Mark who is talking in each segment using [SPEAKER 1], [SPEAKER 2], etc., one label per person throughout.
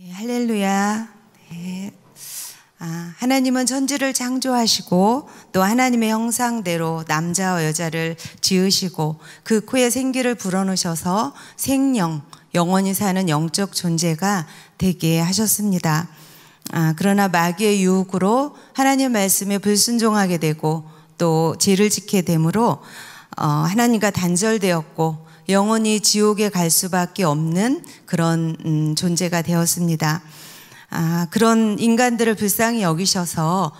[SPEAKER 1] 네, 할렐루야. 네. 하나님은 천지를 창조하시고 또 하나님의 형상대로 남자와 여자를 지으시고 그 코에 생기를 불어넣으셔서 생명, 영원히 사는 영적 존재가 되게 하셨습니다. 그러나 마귀의 유혹으로 하나님 말씀에 불순종하게 되고 또 죄를 짓게 되므로 하나님과 단절되었고 영원히 지옥에 갈 수밖에 없는 그런 존재가 되었습니다. 그런 인간들을 불쌍히 여기셔서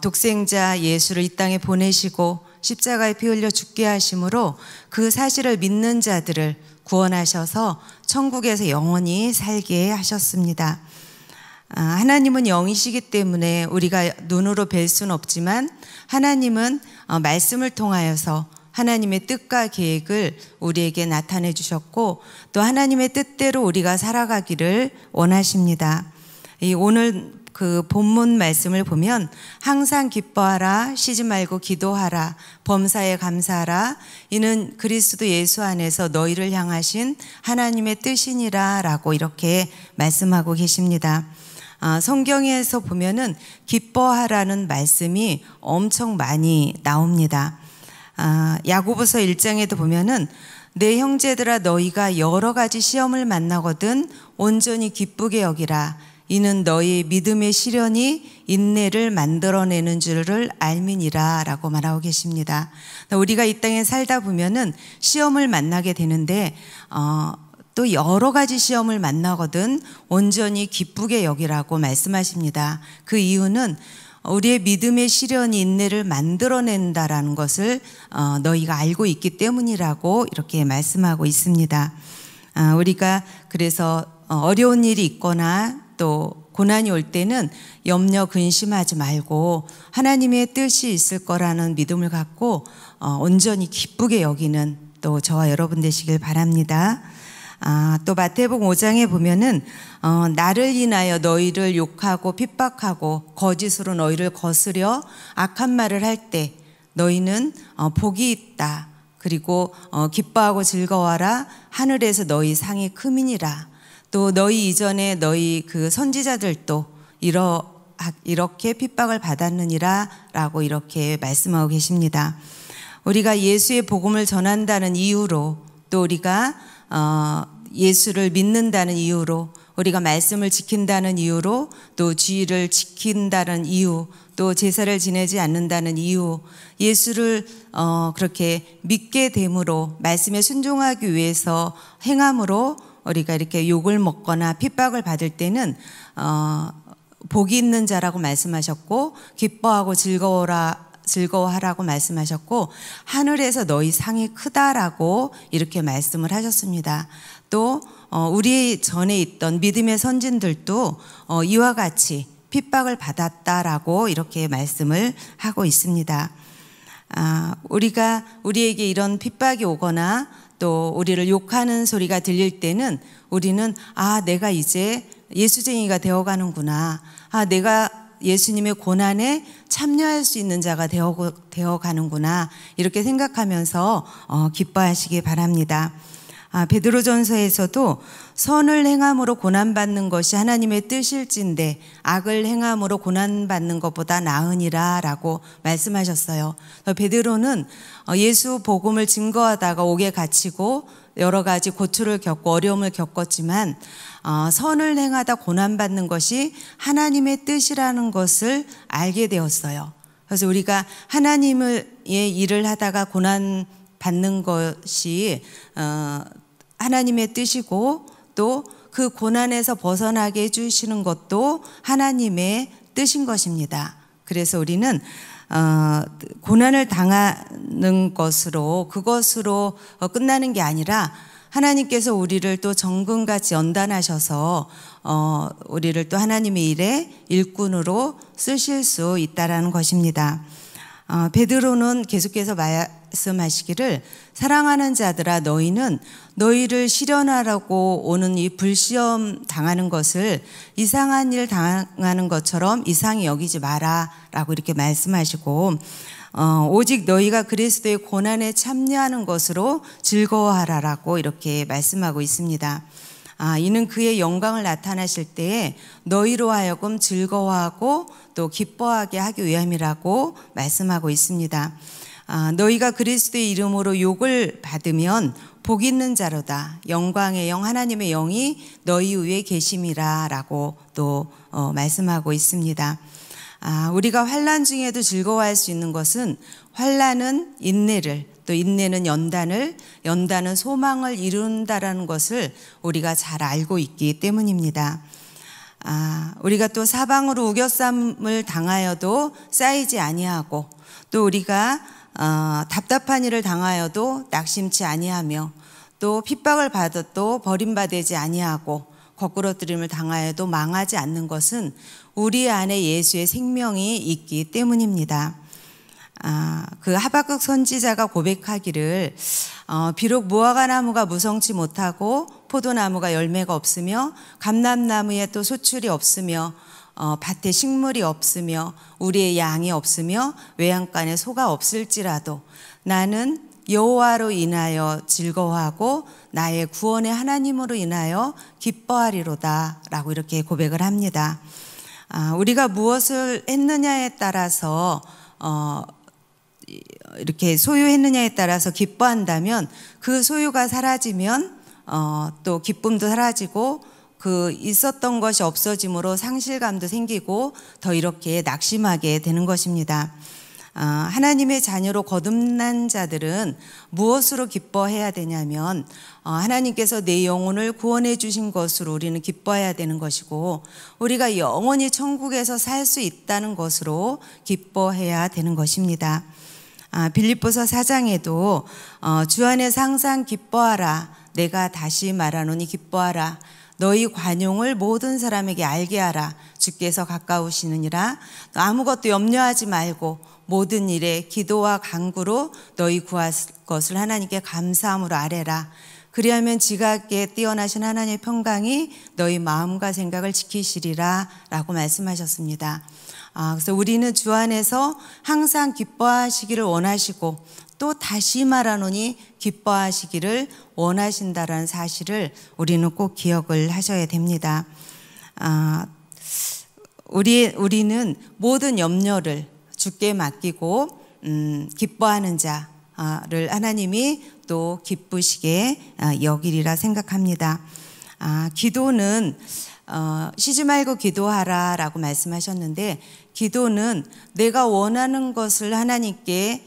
[SPEAKER 1] 독생자 예수를 이 땅에 보내시고 십자가에 피 흘려 죽게 하심으로 그 사실을 믿는 자들을 구원하셔서 천국에서 영원히 살게 하셨습니다. 하나님은 영이시기 때문에 우리가 눈으로 뵐 수는 없지만 하나님은 말씀을 통하여서 하나님의 뜻과 계획을 우리에게 나타내 주셨고 또 하나님의 뜻대로 우리가 살아가기를 원하십니다. 오늘 그 본문 말씀을 보면 항상 기뻐하라, 쉬지 말고 기도하라, 범사에 감사하라, 이는 그리스도 예수 안에서 너희를 향하신 하나님의 뜻이니라 라고 이렇게 말씀하고 계십니다. 성경에서 보면은 기뻐하라는 말씀이 엄청 많이 나옵니다. 야고보서 1장에도 보면은 내 형제들아 너희가 여러 가지 시험을 만나거든 온전히 기쁘게 여기라. 이는 너희 믿음의 시련이 인내를 만들어내는 줄을 알미니라 라고 말하고 계십니다. 우리가 이 땅에 살다 보면은 시험을 만나게 되는데 또 여러 가지 시험을 만나거든 온전히 기쁘게 여기라고 말씀하십니다. 그 이유는 우리의 믿음의 시련이 인내를 만들어낸다라는 것을 너희가 알고 있기 때문이라고 이렇게 말씀하고 있습니다. 우리가 그래서 어려운 일이 있거나 또 고난이 올 때는 염려 근심하지 말고 하나님의 뜻이 있을 거라는 믿음을 갖고 온전히 기쁘게 여기는 또 저와 여러분 되시길 바랍니다. 또 마태복음 5장에 보면은 나를 인하여 너희를 욕하고 핍박하고 거짓으로 너희를 거스려 악한 말을 할 때 너희는 복이 있다. 그리고 기뻐하고 즐거워하라. 하늘에서 너희 상이 크미니라. 또 너희 이전에 너희 그 선지자들도 이렇게 핍박을 받았느니라 라고 이렇게 말씀하고 계십니다. 우리가 예수의 복음을 전한다는 이유로 또 우리가 예수를 믿는다는 이유로 우리가 말씀을 지킨다는 이유로 또 주의를 지킨다는 이유 또 제사를 지내지 않는다는 이유 예수를 그렇게 믿게 됨으로 말씀에 순종하기 위해서 행함으로 우리가 이렇게 욕을 먹거나 핍박을 받을 때는 복이 있는 자라고 말씀하셨고 기뻐하고 즐거워하라고 말씀하셨고 하늘에서 너희 상이 크다라고 이렇게 말씀을 하셨습니다. 또 우리 전에 있던 믿음의 선진들도 이와 같이 핍박을 받았다라고 이렇게 말씀을 하고 있습니다. 우리에게 이런 핍박이 오거나 또 우리를 욕하는 소리가 들릴 때는 우리는 내가 이제 예수쟁이가 되어가는구나. 내가 예수님의 고난에 참여할 수 있는 자가 되어가는구나. 이렇게 생각하면서 기뻐하시기 바랍니다. 베드로전서에서도 선을 행함으로 고난받는 것이 하나님의 뜻일진데 악을 행함으로 고난받는 것보다 나으니라 라고 말씀하셨어요. 베드로는 예수 복음을 증거하다가 옥에 갇히고 여러 가지 고초를 겪고 어려움을 겪었지만 선을 행하다 고난받는 것이 하나님의 뜻이라는 것을 알게 되었어요. 그래서 우리가 하나님의 일을 하다가 고난받는 것이 하나님의 뜻이고 또 그 고난에서 벗어나게 해주시는 것도 하나님의 뜻인 것입니다. 그래서 우리는 고난을 당하는 그것으로 끝나는 게 아니라 하나님께서 우리를 또 정금같이 연단하셔서 우리를 또 하나님의 일에 일꾼으로 쓰실 수 있다라는 것입니다. 베드로는 계속해서 말씀하시기를 사랑하는 자들아 너희는 너희를 시련하라고 오는 이 불시험 당하는 것을 이상한 일 당하는 것처럼 이상히 여기지 마라 라고 이렇게 말씀하시고 오직 너희가 그리스도의 고난에 참여하는 것으로 즐거워하라라고 이렇게 말씀하고 있습니다. 이는 그의 영광을 나타나실 때에 너희로 하여금 즐거워하고 또 기뻐하게 하기 위함이라고 말씀하고 있습니다. 너희가 그리스도의 이름으로 욕을 받으면 복 있는 자로다. 영광의 영 하나님의 영이 너희 위에 계심이라 라고 또 말씀하고 있습니다. 우리가 환난 중에도 즐거워할 수 있는 것은 환난은 인내를, 또 인내는 연단을, 연단은 소망을 이룬다라는 것을 우리가 잘 알고 있기 때문입니다. 우리가 또 사방으로 우겨쌈을 당하여도 쌓이지 아니하고, 또 우리가 답답한 일을 당하여도 낙심치 아니하며, 또 핍박을 받아도 버림받지 아니하고, 거꾸러뜨림을 당하여도 망하지 않는 것은 우리 안에 예수의 생명이 있기 때문입니다. 그 하박국 선지자가 고백하기를 비록 무화과나무가 무성치 못하고 포도나무가 열매가 없으며 감람나무에 또 소출이 없으며 밭에 식물이 없으며 우리의 양이 없으며 외양간에 소가 없을지라도 나는 여호와로 인하여 즐거워하고 나의 구원의 하나님으로 인하여 기뻐하리로다 라고 이렇게 고백을 합니다. 우리가 무엇을 했느냐에 따라서 이렇게 소유했느냐에 따라서 기뻐한다면 그 소유가 사라지면 또 기쁨도 사라지고 그 있었던 것이 없어짐으로 상실감도 생기고 더 이렇게 낙심하게 되는 것입니다. 하나님의 자녀로 거듭난 자들은 무엇으로 기뻐해야 되냐면 하나님께서 내 영혼을 구원해 주신 것으로 우리는 기뻐해야 되는 것이고 우리가 영원히 천국에서 살 수 있다는 것으로 기뻐해야 되는 것입니다. 빌립보서 4장에도 주 안에서 항상 기뻐하라. 내가 다시 말하노니 기뻐하라. 너희 관용을 모든 사람에게 알게 하라. 주께서 가까우시느니라. 아무것도 염려하지 말고 모든 일에 기도와 간구로 너희 구할 것을 하나님께 감사함으로 아뢰라. 그리하면 지각에 뛰어나신 하나님의 평강이 너희 마음과 생각을 지키시리라 라고 말씀하셨습니다. 그래서 우리는 주 안에서 항상 기뻐하시기를 원하시고 또 다시 말하노니 기뻐하시기를 원하신다라는 사실을 우리는 꼭 기억을 하셔야 됩니다. 우리는 모든 염려를 주께 맡기고 기뻐하는 자를 하나님이 또 기쁘시게 여기리라 생각합니다. 기도는 쉬지 말고 기도하라 라고 말씀하셨는데 기도는 내가 원하는 것을 하나님께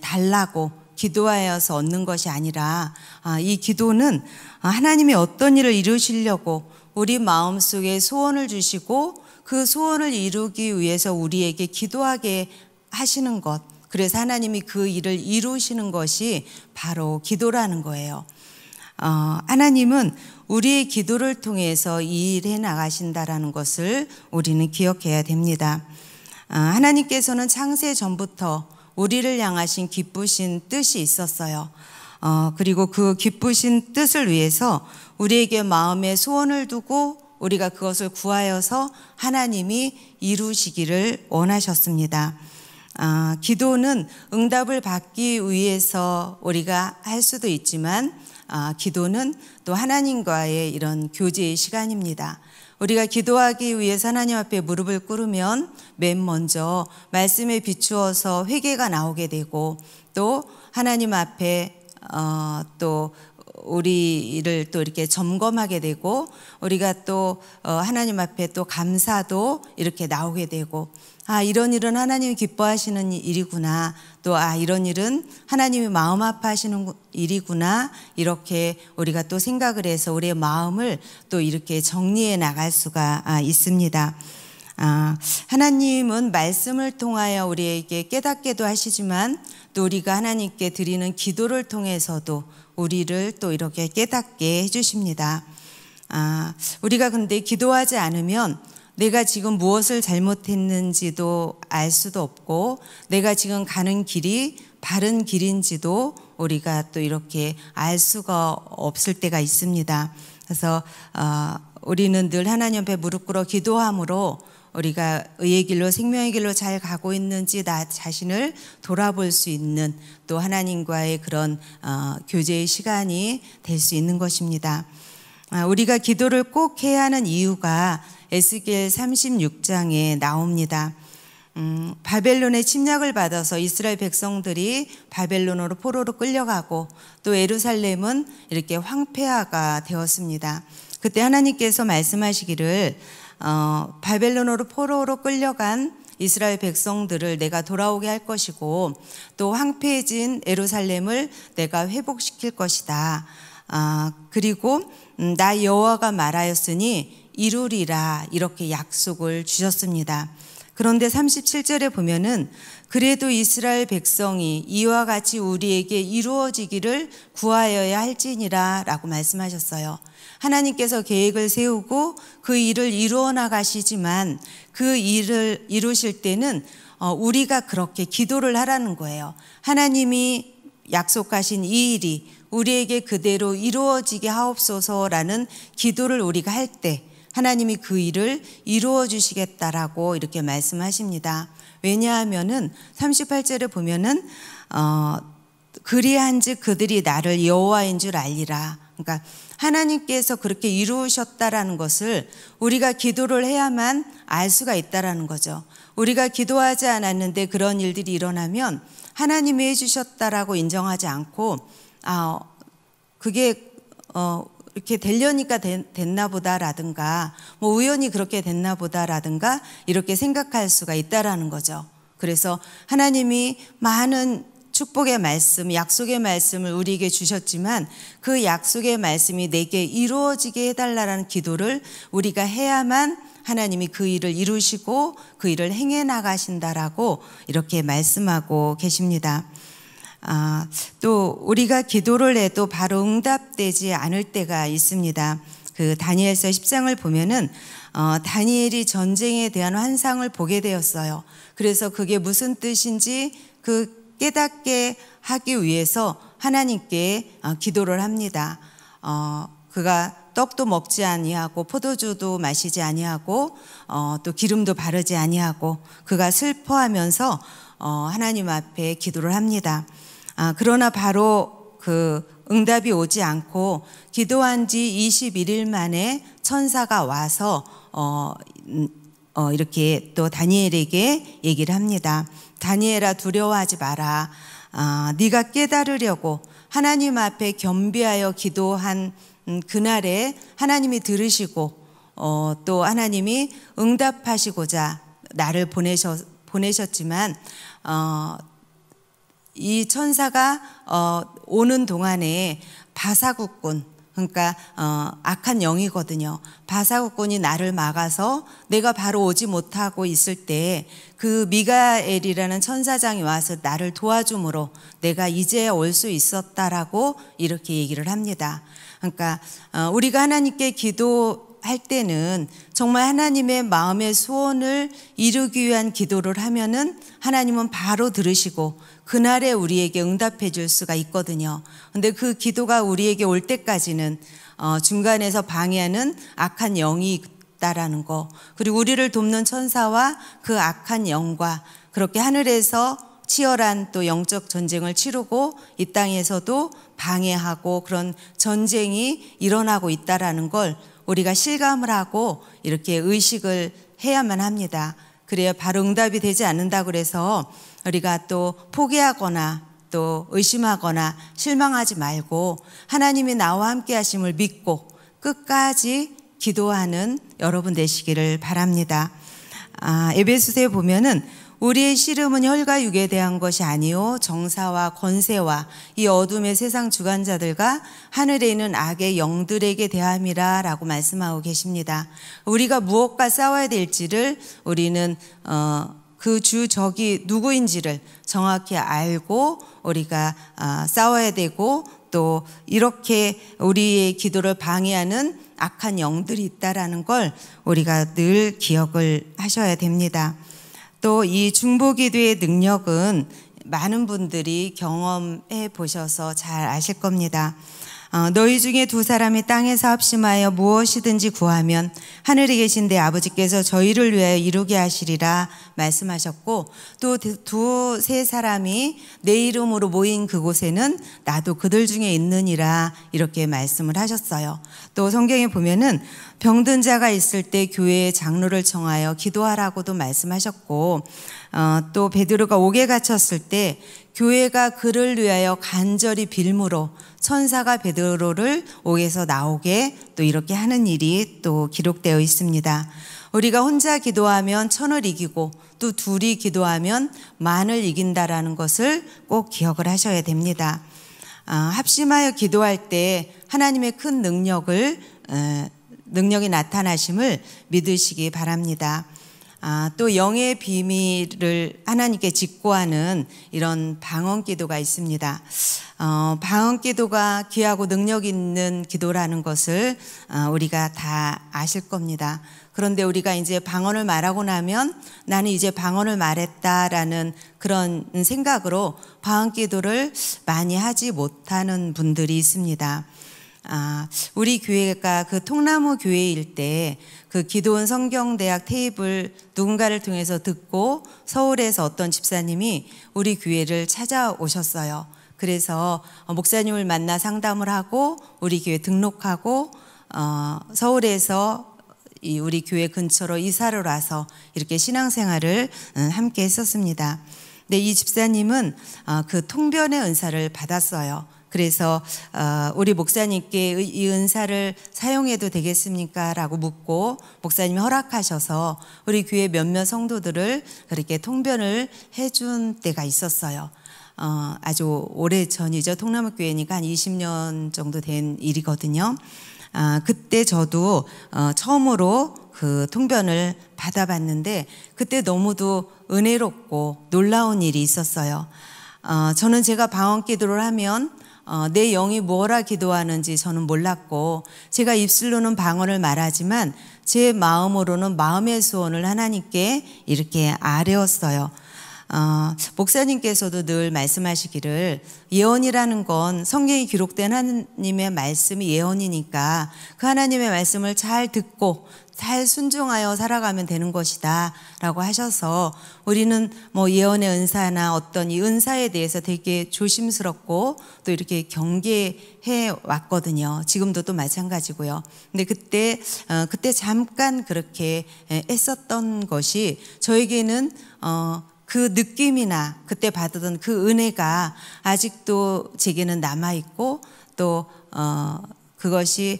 [SPEAKER 1] 달라고 기도하여서 얻는 것이 아니라 이 기도는 하나님이 어떤 일을 이루시려고 우리 마음속에 소원을 주시고 그 소원을 이루기 위해서 우리에게 기도하게 하시는 것, 그래서 하나님이 그 일을 이루시는 것이 바로 기도라는 거예요. 하나님은 우리의 기도를 통해서 이 일해 나가신다라는 것을 우리는 기억해야 됩니다. 하나님께서는 창세 전부터 우리를 향하신 기쁘신 뜻이 있었어요. 그리고 그 기쁘신 뜻을 위해서 우리에게 마음에 소원을 두고 우리가 그것을 구하여서 하나님이 이루시기를 원하셨습니다. 기도는 응답을 받기 위해서 우리가 할 수도 있지만 기도는 또 하나님과의 이런 교제의 시간입니다. 우리가 기도하기 위해서 하나님 앞에 무릎을 꿇으면 맨 먼저 말씀에 비추어서 회개가 나오게 되고 또 하나님 앞에 또 우리를 또 이렇게 점검하게 되고 우리가 또 하나님 앞에 또 감사도 이렇게 나오게 되고 이런 일은 하나님이 기뻐하시는 일이구나. 또 이런 일은 하나님이 마음 아파하시는 일이구나. 이렇게 우리가 또 생각을 해서 우리의 마음을 또 이렇게 정리해 나갈 수가 있습니다. 하나님은 말씀을 통하여 우리에게 깨닫게도 하시지만 또 우리가 하나님께 드리는 기도를 통해서도 우리를 또 이렇게 깨닫게 해주십니다. 우리가 근데 기도하지 않으면 내가 지금 무엇을 잘못했는지도 알 수도 없고 내가 지금 가는 길이 바른 길인지도 우리가 또 이렇게 알 수가 없을 때가 있습니다. 그래서 우리는 늘 하나님 앞에 무릎 꿇어 기도함으로 우리가 의의 길로 생명의 길로 잘 가고 있는지 나 자신을 돌아볼 수 있는 또 하나님과의 그런 교제의 시간이 될 수 있는 것입니다. 우리가 기도를 꼭 해야 하는 이유가 에스겔 36장에 나옵니다. 바벨론의 침략을 받아서 이스라엘 백성들이 바벨론으로 포로로 끌려가고 또 예루살렘은 이렇게 황폐화가 되었습니다. 그때 하나님께서 말씀하시기를 바벨론으로 포로로 끌려간 이스라엘 백성들을 내가 돌아오게 할 것이고 또 황폐해진 예루살렘을 내가 회복시킬 것이다. 그리고 나 여호와가 말하였으니 이루리라, 이렇게 약속을 주셨습니다. 그런데 37절에 보면은 그래도 이스라엘 백성이 이와 같이 우리에게 이루어지기를 구하여야 할지니라 라고 말씀하셨어요. 하나님께서 계획을 세우고 그 일을 이루어 나가시지만 그 일을 이루실 때는 우리가 그렇게 기도를 하라는 거예요. 하나님이 약속하신 이 일이 우리에게 그대로 이루어지게 하옵소서라는 기도를 우리가 할 때 하나님이 그 일을 이루어 주시겠다라고 이렇게 말씀하십니다. 왜냐하면은 38절에 보면은 그리한즉 그들이 나를 여호와인 줄 알리라. 그러니까 하나님께서 그렇게 이루셨다라는 것을 우리가 기도를 해야만 알 수가 있다라는 거죠. 우리가 기도하지 않았는데 그런 일들이 일어나면 하나님이 해주셨다라고 인정하지 않고 그게 이렇게 되려니까 됐나 보다라든가 뭐 우연히 그렇게 됐나 보다라든가 이렇게 생각할 수가 있다라는 거죠. 그래서 하나님이 많은 축복의 말씀, 약속의 말씀을 우리에게 주셨지만 그 약속의 말씀이 내게 이루어지게 해달라는 기도를 우리가 해야만 하나님이 그 일을 이루시고 그 일을 행해 나가신다라고 이렇게 말씀하고 계십니다. 또 우리가 기도를 해도 바로 응답되지 않을 때가 있습니다. 그 다니엘서 10장을 보면은 다니엘이 전쟁에 대한 환상을 보게 되었어요. 그래서 그게 무슨 뜻인지 그 깨닫게 하기 위해서 하나님께 기도를 합니다. 그가 떡도 먹지 아니하고 포도주도 마시지 아니하고 또 기름도 바르지 아니하고 그가 슬퍼하면서 하나님 앞에 기도를 합니다. 그러나 바로 그 응답이 오지 않고 기도한 지 21일 만에 천사가 와서 이렇게 또 다니엘에게 얘기를 합니다. 다니엘아, 두려워하지 마라. 네가 깨달으려고 하나님 앞에 겸비하여 기도한 그날에 하나님이 들으시고 또 하나님이 응답하시고자 나를 보내셨지만 이 천사가 오는 동안에 바사국군, 그러니까 악한 영이거든요. 바사국군이 나를 막아서 내가 바로 오지 못하고 있을 때 그 미가엘이라는 천사장이 와서 나를 도와줌으로 내가 이제 올 수 있었다라고 이렇게 얘기를 합니다. 그러니까 우리가 하나님께 기도할 때는 정말 하나님의 마음의 소원을 이루기 위한 기도를 하면은 하나님은 바로 들으시고 그날에 우리에게 응답해 줄 수가 있거든요. 근데 그 기도가 우리에게 올 때까지는 중간에서 방해하는 악한 영이 있다라는 거, 그리고 우리를 돕는 천사와 그 악한 영과 그렇게 하늘에서 치열한 또 영적 전쟁을 치르고 이 땅에서도 방해하고 그런 전쟁이 일어나고 있다라는 걸 우리가 실감을 하고 이렇게 의식을 해야만 합니다. 그래야 바로 응답이 되지 않는다고 그래서 우리가 또 포기하거나 또 의심하거나 실망하지 말고 하나님이 나와 함께 하심을 믿고 끝까지 기도하는 여러분 되시기를 바랍니다. 에베소서에 보면은 우리의 씨름은 혈과 육에 대한 것이 아니요 정사와 권세와 이 어둠의 세상 주관자들과 하늘에 있는 악의 영들에게 대함이라 라고 말씀하고 계십니다. 우리가 무엇과 싸워야 될지를 우리는 그 주 적이 누구인지를 정확히 알고 우리가 싸워야 되고 또 이렇게 우리의 기도를 방해하는 악한 영들이 있다라는 걸 우리가 늘 기억을 하셔야 됩니다. 또 이 중보기도의 능력은 많은 분들이 경험해 보셔서 잘 아실 겁니다. 너희 중에 두 사람이 땅에서 합심하여 무엇이든지 구하면 하늘에 계신 내 아버지께서 저희를 위하여 이루게 하시리라 말씀하셨고, 또 두세 사람이 내 이름으로 모인 그곳에는 나도 그들 중에 있느니라 이렇게 말씀을 하셨어요. 또 성경에 보면은 병든 자가 있을 때 교회의 장로를 청하여 기도하라고도 말씀하셨고, 또 베드로가 옥에 갇혔을 때 교회가 그를 위하여 간절히 빌므로 천사가 베드로를 옥에서 나오게 또 이렇게 하는 일이 또 기록되어 있습니다. 우리가 혼자 기도하면 천을 이기고 또 둘이 기도하면 만을 이긴다라는 것을 꼭 기억을 하셔야 됩니다. 합심하여 기도할 때 하나님의 큰 능력이 나타나심을 믿으시기 바랍니다. 또 영의 비밀을 하나님께 직고하는 이런 방언 기도가 있습니다. 방언 기도가 귀하고 능력 있는 기도라는 것을 우리가 다 아실 겁니다. 그런데 우리가 이제 방언을 말하고 나면 나는 이제 방언을 말했다라는 그런 생각으로 방언 기도를 많이 하지 못하는 분들이 있습니다. 우리 교회가 그 통나무 교회일 때 그 기도원 성경대학 테이블 누군가를 통해서 듣고 서울에서 어떤 집사님이 우리 교회를 찾아오셨어요. 그래서 목사님을 만나 상담을 하고 우리 교회 등록하고 서울에서 우리 교회 근처로 이사를 와서 이렇게 신앙생활을 함께 했었습니다. 근데 이 집사님은 그 통변의 은사를 받았어요. 그래서 우리 목사님께 이 은사를 사용해도 되겠습니까? 라고 묻고 목사님이 허락하셔서 우리 교회 몇몇 성도들을 그렇게 통변을 해준 때가 있었어요. 아주 오래전이죠. 통나무교회니까 한 20년 정도 된 일이거든요. 그때 저도 처음으로 그 통변을 받아봤는데 그때 너무도 은혜롭고 놀라운 일이 있었어요. 저는 제가 방언 기도를 하면 내 영이 뭐라 기도하는지 저는 몰랐고, 제가 입술로는 방언을 말하지만 제 마음으로는 마음의 소원을 하나님께 이렇게 아뢰었어요. 목사님께서도 늘 말씀하시기를 예언이라는 건 성경에 기록된 하나님의 말씀이 예언이니까 그 하나님의 말씀을 잘 듣고 잘 순종하여 살아가면 되는 것이다 라고 하셔서 우리는 뭐 예언의 은사나 어떤 이 은사에 대해서 되게 조심스럽고 또 이렇게 경계해 왔거든요. 지금도 또 마찬가지고요. 근데 그때 잠깐 그렇게 했었던 것이 저에게는 그 느낌이나 그때 받았던 그 은혜가 아직도 제게는 남아있고 또 그것이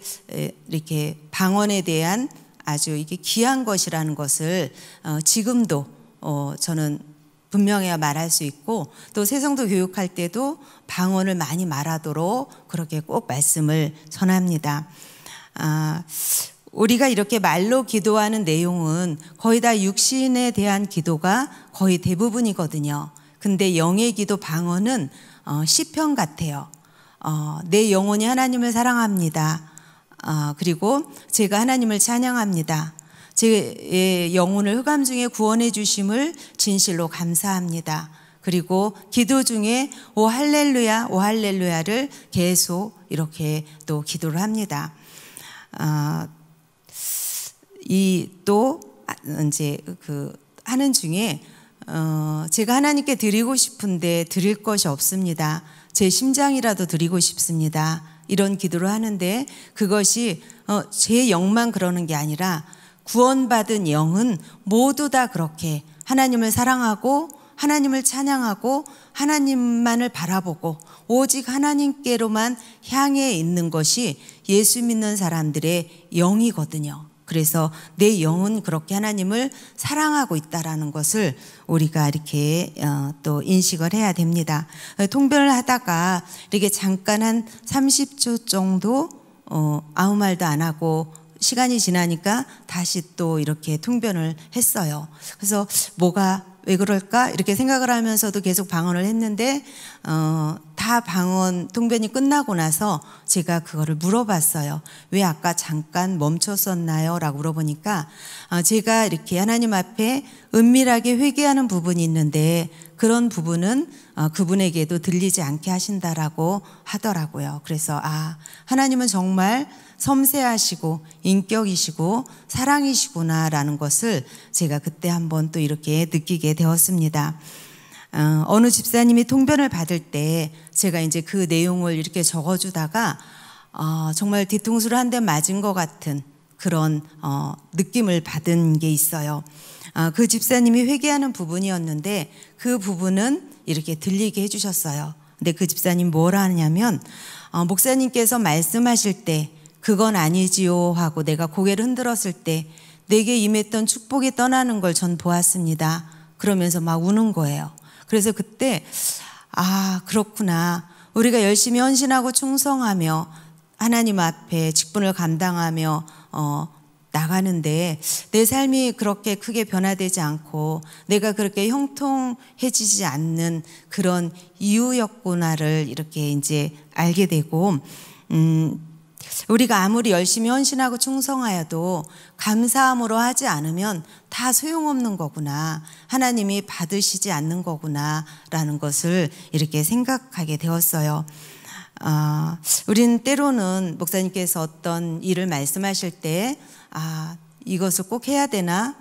[SPEAKER 1] 이렇게 방언에 대한 아주 이게 귀한 것이라는 것을 지금도 저는 분명히 말할 수 있고, 또 새성도 교육할 때도 방언을 많이 말하도록 그렇게 꼭 말씀을 전합니다. 우리가 이렇게 말로 기도하는 내용은 거의 다 육신에 대한 기도가 거의 대부분이거든요. 근데 영의 기도 방언은 시편 같아요. 내 영혼이 하나님을 사랑합니다. 그리고 제가 하나님을 찬양합니다. 제 영혼을 흑암 중에 구원해 주심을 진실로 감사합니다. 그리고 기도 중에 오 할렐루야, 오 할렐루야를 계속 이렇게 또 기도를 합니다. 또 이제 그 하는 중에 제가 하나님께 드리고 싶은데 드릴 것이 없습니다. 제 심장이라도 드리고 싶습니다. 이런 기도를 하는데 그것이 제 영만 그러는 게 아니라 구원받은 영은 모두 다 그렇게 하나님을 사랑하고 하나님을 찬양하고 하나님만을 바라보고 오직 하나님께로만 향해 있는 것이 예수 믿는 사람들의 영이거든요. 그래서 내 영은 그렇게 하나님을 사랑하고 있다라는 것을 우리가 이렇게 또 인식을 해야 됩니다. 통변을 하다가 이렇게 잠깐 한 30초 정도 아무 말도 안 하고 시간이 지나니까 다시 또 이렇게 통변을 했어요. 그래서 왜 그럴까? 이렇게 생각을 하면서도 계속 방언을 했는데 다 방언 통변이 끝나고 나서 제가 그거를 물어봤어요. 왜 아까 잠깐 멈췄었나요? 라고 물어보니까 제가 이렇게 하나님 앞에 은밀하게 회개하는 부분이 있는데 그런 부분은 그분에게도 들리지 않게 하신다라고 하더라고요. 그래서 하나님은 정말 섬세하시고 인격이시고 사랑이시구나라는 것을 제가 그때 한번 또 이렇게 느끼게 되었습니다. 어느 집사님이 통변을 받을 때 제가 이제 그 내용을 이렇게 적어주다가 정말 뒤통수를 한 대 맞은 것 같은 그런 느낌을 받은 게 있어요. 그 집사님이 회개하는 부분이었는데 그 부분은 이렇게 들리게 해주셨어요. 근데 그 집사님 뭐라 하냐면 목사님께서 말씀하실 때 그건 아니지요 하고 내가 고개를 흔들었을 때 내게 임했던 축복이 떠나는 걸 전 보았습니다. 그러면서 막 우는 거예요. 그래서 그때 그렇구나. 우리가 열심히 헌신하고 충성하며 하나님 앞에 직분을 감당하며 나가는데 내 삶이 그렇게 크게 변화되지 않고 내가 그렇게 형통해지지 않는 그런 이유였구나를 이렇게 이제 알게 되고 우리가 아무리 열심히 헌신하고 충성하여도 감사함으로 하지 않으면 다 소용없는 거구나. 하나님이 받으시지 않는 거구나 라는 것을 이렇게 생각하게 되었어요. 우린 때로는 목사님께서 어떤 일을 말씀하실 때 이것을 꼭 해야 되나?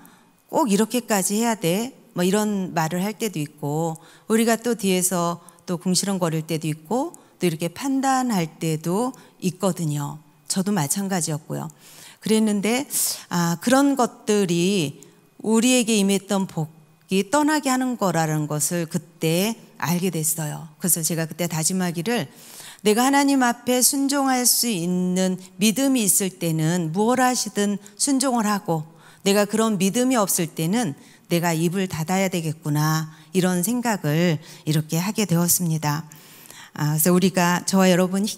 [SPEAKER 1] 꼭 이렇게까지 해야 돼? 뭐 이런 말을 할 때도 있고 우리가 또 뒤에서 또 궁시렁거릴 때도 있고 또 이렇게 판단할 때도 있거든요. 저도 마찬가지였고요. 그랬는데 그런 것들이 우리에게 임했던 복이 떠나게 하는 거라는 것을 그때 알게 됐어요. 그래서 제가 그때 다짐하기를 내가 하나님 앞에 순종할 수 있는 믿음이 있을 때는 무엇 하시든 순종을 하고 내가 그런 믿음이 없을 때는 내가 입을 닫아야 되겠구나 이런 생각을 이렇게 하게 되었습니다. 그래서 우리가 저와 여러분이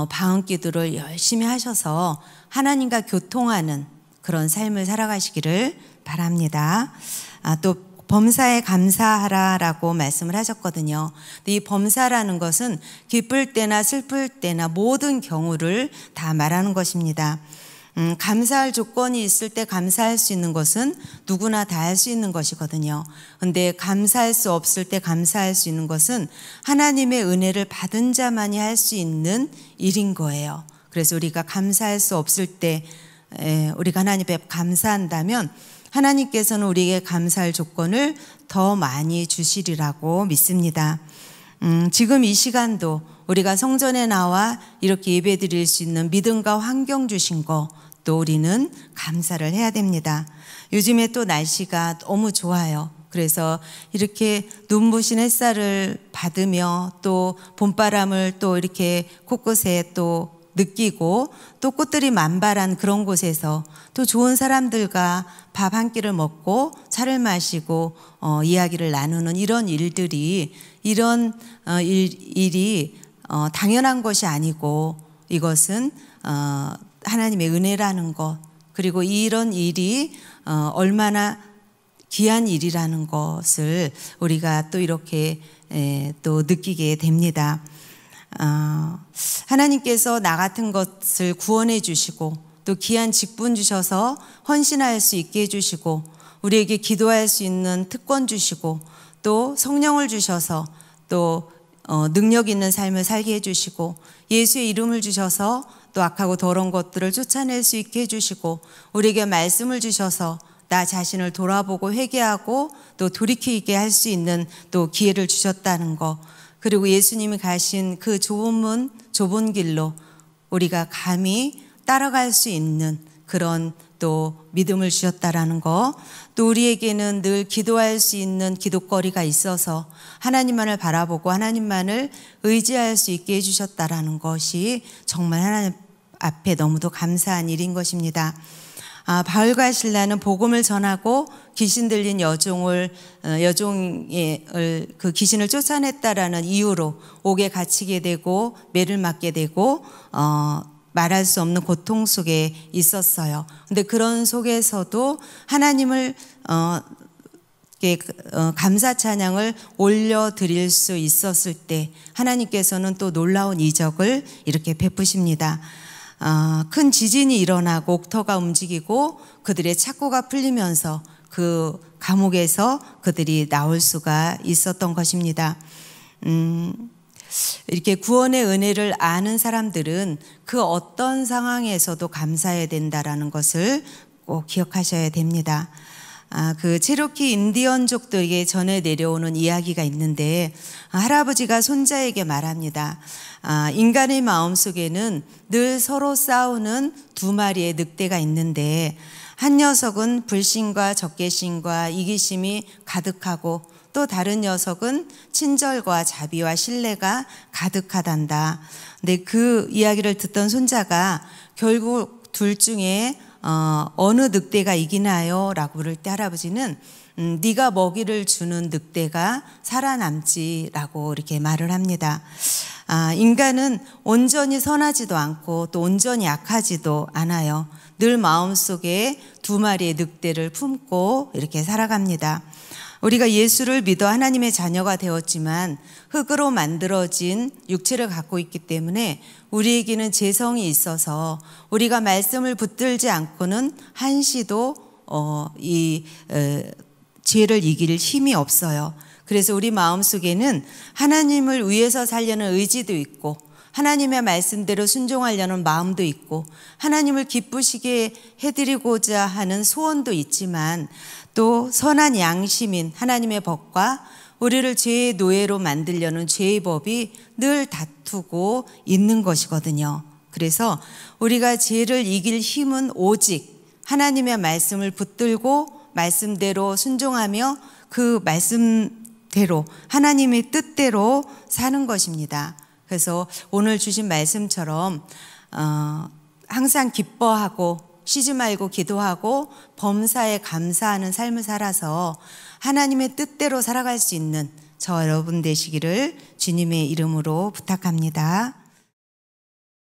[SPEAKER 1] 방언 기도를 열심히 하셔서 하나님과 교통하는 그런 삶을 살아가시기를 바랍니다. 또 범사에 감사하라라고 말씀을 하셨거든요. 근데 이 범사라는 것은 기쁠 때나 슬플 때나 모든 경우를 다 말하는 것입니다. 감사할 조건이 있을 때 감사할 수 있는 것은 누구나 다 할 수 있는 것이거든요. 근데 감사할 수 없을 때 감사할 수 있는 것은 하나님의 은혜를 받은 자만이 할 수 있는 일인 거예요. 그래서 우리가 감사할 수 없을 때 우리가 하나님 앞에 감사한다면 하나님께서는 우리에게 감사할 조건을 더 많이 주시리라고 믿습니다. 지금 이 시간도 우리가 성전에 나와 이렇게 예배 드릴 수 있는 믿음과 환경 주신 거 또 우리는 감사를 해야 됩니다. 요즘에 또 날씨가 너무 좋아요. 그래서 이렇게 눈부신 햇살을 받으며 또 봄바람을 또 이렇게 곳곳에 또 느끼고 또 꽃들이 만발한 그런 곳에서 또 좋은 사람들과 밥 한 끼를 먹고 차를 마시고 이야기를 나누는 이런 일이 당연한 것이 아니고 이것은 하나님의 은혜라는 것 그리고 이런 일이 얼마나 귀한 일이라는 것을 우리가 또 이렇게 또 느끼게 됩니다. 하나님께서 나 같은 것을 구원해 주시고 또 귀한 직분 주셔서 헌신할 수 있게 해주시고 우리에게 기도할 수 있는 특권 주시고 또 성령을 주셔서 또 능력 있는 삶을 살게 해주시고 예수의 이름을 주셔서 또 악하고 더러운 것들을 쫓아낼 수 있게 해주시고 우리에게 말씀을 주셔서 나 자신을 돌아보고 회개하고 또 돌이키게 할 수 있는 또 기회를 주셨다는 것 그리고 예수님이 가신 그 좁은 길로 우리가 감히 따라갈 수 있는 그런 또 믿음을 주셨다라는 거, 또 우리에게는 늘 기도할 수 있는 기도거리가 있어서 하나님만을 바라보고 하나님만을 의지할 수 있게 해주셨다라는 것이 정말 하나님 앞에 너무도 감사한 일인 것입니다. 바울과 실라는 복음을 전하고 귀신 들린 여종의 그 귀신을 쫓아냈다라는 이유로 옥에 갇히게 되고 매를 맞게 되고 말할 수 없는 고통 속에 있었어요. 근데 그런 속에서도 하나님을 감사 찬양을 올려드릴 수 있었을 때 하나님께서는 또 놀라운 이적을 이렇게 베푸십니다. 큰 지진이 일어나고 옥터가 움직이고 그들의 착고가 풀리면서 그 감옥에서 그들이 나올 수가 있었던 것입니다. 이렇게 구원의 은혜를 아는 사람들은 그 어떤 상황에서도 감사해야 된다라는 것을 꼭 기억하셔야 됩니다. 그 체로키 인디언족들에게 전해 내려오는 이야기가 있는데 할아버지가 손자에게 말합니다. 인간의 마음속에는 늘 서로 싸우는 두 마리의 늑대가 있는데 한 녀석은 불신과 적개심과 이기심이 가득하고 또 다른 녀석은 친절과 자비와 신뢰가 가득하단다. 근데 그 이야기를 듣던 손자가 결국 둘 중에 어느 늑대가 이기나요? 라고 물을 때 할아버지는 네가 먹이를 주는 늑대가 살아남지라고 이렇게 말을 합니다. 인간은 온전히 선하지도 않고 또 온전히 악하지도 않아요. 늘 마음속에 두 마리의 늑대를 품고 이렇게 살아갑니다. 우리가 예수를 믿어 하나님의 자녀가 되었지만 흙으로 만들어진 육체를 갖고 있기 때문에 우리에게는 죄성이 있어서 우리가 말씀을 붙들지 않고는 한시도 이 죄를 이길 힘이 없어요. 그래서 우리 마음속에는 하나님을 위해서 살려는 의지도 있고 하나님의 말씀대로 순종하려는 마음도 있고 하나님을 기쁘시게 해드리고자 하는 소원도 있지만 또 선한 양심인 하나님의 법과 우리를 죄의 노예로 만들려는 죄의 법이 늘 다투고 있는 것이거든요. 그래서 우리가 죄를 이길 힘은 오직 하나님의 말씀을 붙들고 말씀대로 순종하며 그 말씀대로 하나님의 뜻대로 사는 것입니다. 그래서 오늘 주신 말씀처럼 항상 기뻐하고 쉬지 말고 기도하고 범사에 감사하는 삶을 살아서 하나님의 뜻대로 살아갈 수 있는 저 여러분 되시기를 주님의 이름으로 부탁합니다.